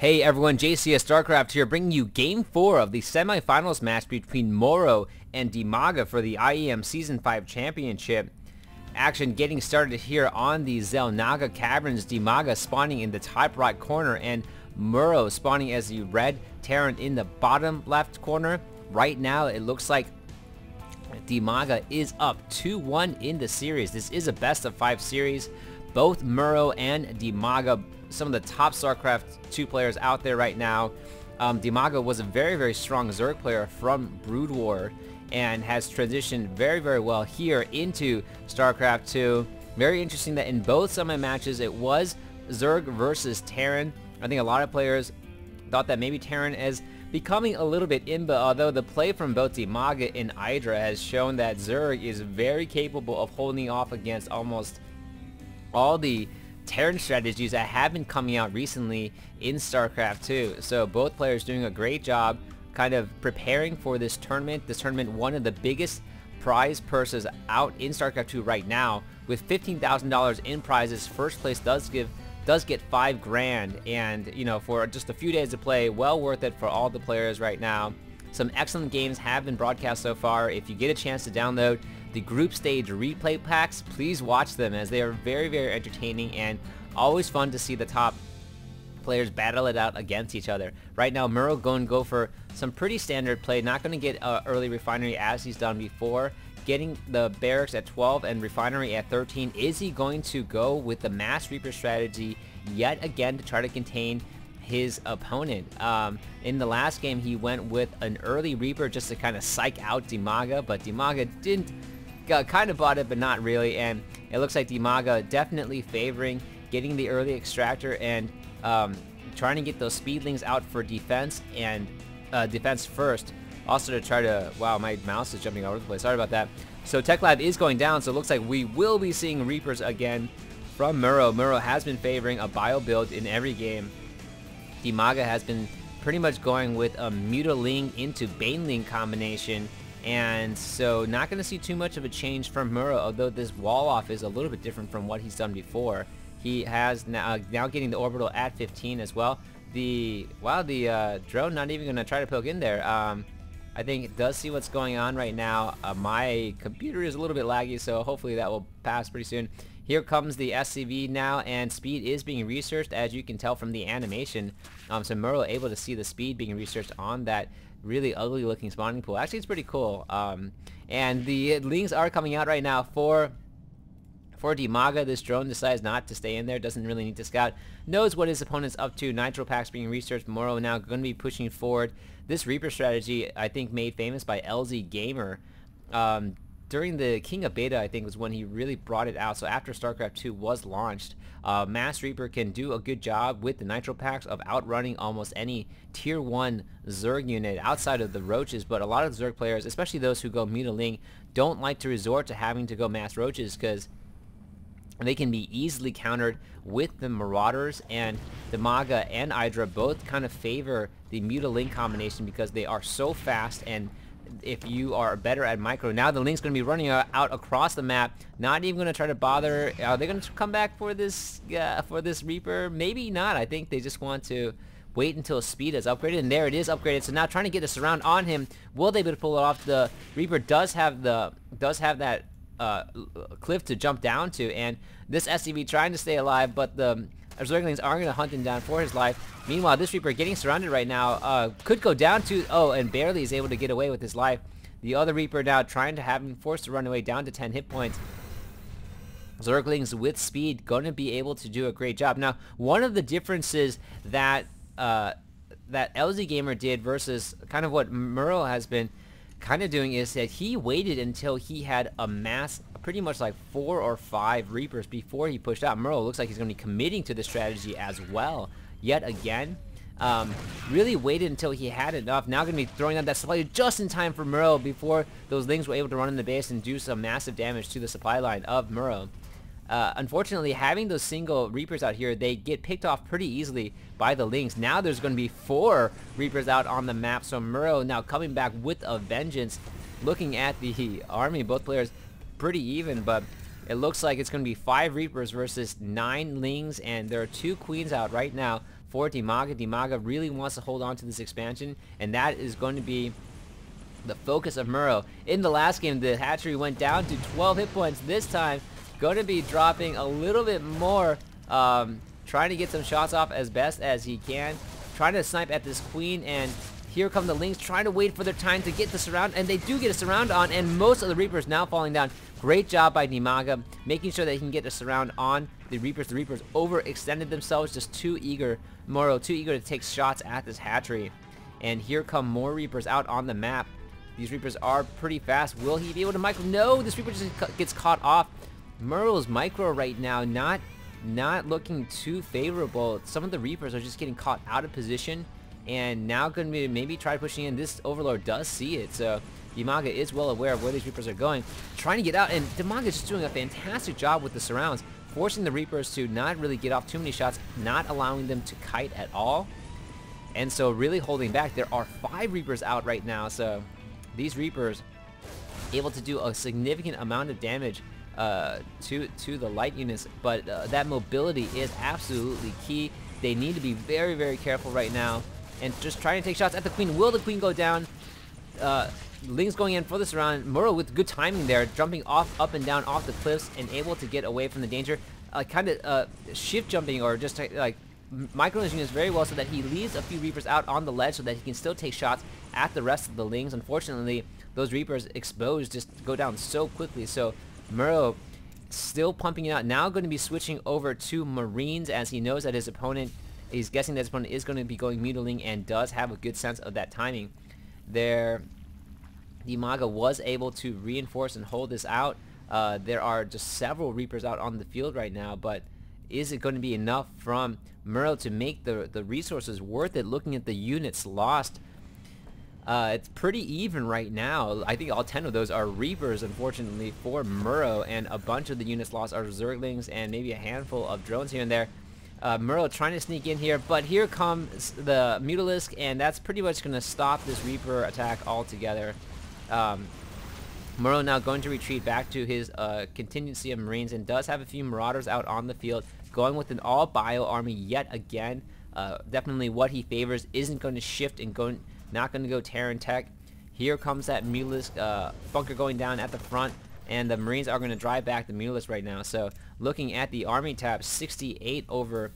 Hey everyone, JCS StarCraft here, bringing you Game 4 of the semifinals match between MorroW and DIMAGA for the IEM Season V Championship. Action getting started here on the Xel'Naga Caverns. DIMAGA spawning in the top right corner and MorroW spawning as the red Terran in the bottom left corner. Right now it looks like DIMAGA is up 2-1 in the series. This is a best of 5 series. Both MorroW and DIMAGA, some of the top StarCraft 2 players out there right now. DIMAGA was a very strong Zerg player from Brood War and has transitioned very well here into StarCraft 2. Very interesting that in both semi matches it was Zerg versus Terran. I think a lot of players thought that maybe Terran is becoming a little bit in, but although the play from both DIMAGA and Hydra has shown that Zerg is very capable of holding off against almost all the Terran strategies that have been coming out recently in StarCraft 2. So both players doing a great job kind of preparing for this tournament. This tournament, one of the biggest prize purses out in StarCraft 2 right now, with $15,000 in prizes. First place does get $5 grand, and you know, for just a few days to play, well worth it for all the players right now. Some excellent games have been broadcast so far. If you get a chance to download the group stage replay packs, please watch them, as they are very entertaining and always fun to see the top players battle it out against each other. Right now MorroW going to go for some pretty standard play, not going to get early refinery as he's done before, getting the barracks at 12 and refinery at 13. Is he going to go with the mass reaper strategy yet again to try to contain his opponent? In the last game he went with an early reaper just to kind of psych out DIMAGA, but DIMAGA didn't kind of bought it, but not really, and it looks like DIMAGA definitely favoring getting the early extractor and trying to get those speedlings out for defense and defense first. Also to try to, wow, my mouse is jumping all over the place, sorry about that. So Tech Lab is going down, so it looks like we will be seeing Reapers again from MorroW. MorroW has been favoring a bio build in every game. DIMAGA has been pretty much going with a Mutaling into Baneling combination, and so not going to see too much of a change from MorroW, although this wall off is a little bit different from what he's done before. He has now getting the orbital at 15 as well. The drone not even going to try to poke in there. I think it does see what's going on right now. My computer is a little bit laggy, so hopefully that will pass pretty soon. Here comes the SCV now, and speed is being researched, as you can tell from the animation. So MorroW able to see the speed being researched on that really ugly looking spawning pool. Actually, it's pretty cool. And the links are coming out right now for DIMAGA. This drone decides not to stay in there, doesn't really need to scout, knows what his opponent's up to. Nitro packs being researched. MorroW now going to be pushing forward this Reaper strategy, I think made famous by LZ Gamer. During the King of Beta, I think, was when he really brought it out. So after StarCraft 2 was launched, Mass Reaper can do a good job with the Nitro packs of outrunning almost any Tier 1 Zerg unit outside of the Roaches, but a lot of Zerg players, especially those who go Mutaling, don't like to resort to having to go Mass Roaches because they can be easily countered with the Marauders, and DIMAGA and Hydra both kind of favor the Mutaling combination because they are so fast, and if you are better at micro. Now the Link's going to be running out across the map, not even going to try to bother. Are they going to come back for this Reaper? Maybe not. I think they just want to wait until speed is upgraded, and there it is upgraded. So now trying to get a surround on him. Will they be able to pull it off? The Reaper does have that cliff to jump down to, and this SCV trying to stay alive, but the Zerglings are going to hunt him down for his life. Meanwhile, this Reaper getting surrounded right now, could go down to, and barely is able to get away with his life. The other Reaper now trying to have him forced to run away down to 10 hit points. Zerglings with speed going to be able to do a great job. Now, one of the differences that LZ Gamer did versus kind of what MorroW has been kind of doing is that he waited until he had amassed pretty much like 4 or 5 Reapers before he pushed out. MorroW looks like he's going to be committing to this strategy as well yet again. Really waited until he had enough. Now going to be throwing out that supply just in time for MorroW before those Lings were able to run in the base and do some massive damage to the supply line of MorroW. Unfortunately, having those single Reapers out here, they get picked off pretty easily by the Lings. Now there's going to be 4 Reapers out on the map, so MorroW now coming back with a vengeance. Looking at the army, both players pretty even, but it looks like it's going to be 5 Reapers versus 9 Lings, and there are 2 Queens out right now for DIMAGA. DIMAGA really wants to hold on to this expansion, and that is going to be the focus of MorroW. In the last game, the hatchery went down to 12 hit points. This time, going to be dropping a little bit more, trying to get some shots off as best as he can, trying to snipe at this queen, and here come the Lynx trying to wait for their time to get the surround, and they do get a surround on, and most of the Reapers now falling down. Great job by DIMAGA, making sure that he can get a surround on the Reapers. The Reapers overextended themselves, just too eager. MorroW too eager to take shots at this hatchery. And here come more Reapers out on the map. These Reapers are pretty fast. Will he be able to micro? No, this Reaper just gets caught off. MorroW's micro right now not looking too favorable. Some of the Reapers are just getting caught out of position, and now going to be maybe try pushing in. This Overlord does see it, so DIMAGA is well aware of where these Reapers are going, trying to get out, and DIMAGA is just doing a fantastic job with the surrounds, forcing the Reapers to not really get off too many shots, not allowing them to kite at all, and so really holding back. There are 5 Reapers out right now, so these Reapers able to do a significant amount of damage to the light units, but that mobility is absolutely key. They need to be very, very careful right now, and just trying to take shots at the queen. Will the queen go down? Lynx going in for the surround. MorroW with good timing there, jumping off, up and down off the cliffs, and able to get away from the danger. Kind of shift jumping, or just like microing units very well, so that he leaves a few Reapers out on the ledge so that he can still take shots at the rest of the Lynx. Unfortunately, those Reapers exposed just go down so quickly, so MorroW still pumping it out. Now going to be switching over to Marines, as he knows that his opponent, he's guessing that his opponent is going to be going mutiling, and does have a good sense of that timing. There, DIMAGA was able to reinforce and hold this out. There are just several Reapers out on the field right now, but is it going to be enough from MorroW to make the resources worth it? Looking at the units lost, it's pretty even right now. I think all 10 of those are Reapers, unfortunately, for MorroW, and a bunch of the units lost are Zerglings and maybe a handful of drones here and there. MorroW trying to sneak in here, but here comes the Mutalisk, and that's pretty much going to stop this Reaper attack altogether. MorroW now going to retreat back to his contingency of Marines, and does have a few Marauders out on the field, going with an all-bio army yet again. Definitely what he favors. Isn't going to shift and not going to go Terran Tech. Here comes that Mutalisk bunker going down at the front, and the Marines are going to drive back the Mutalisk right now. So looking at the army tab, 68 over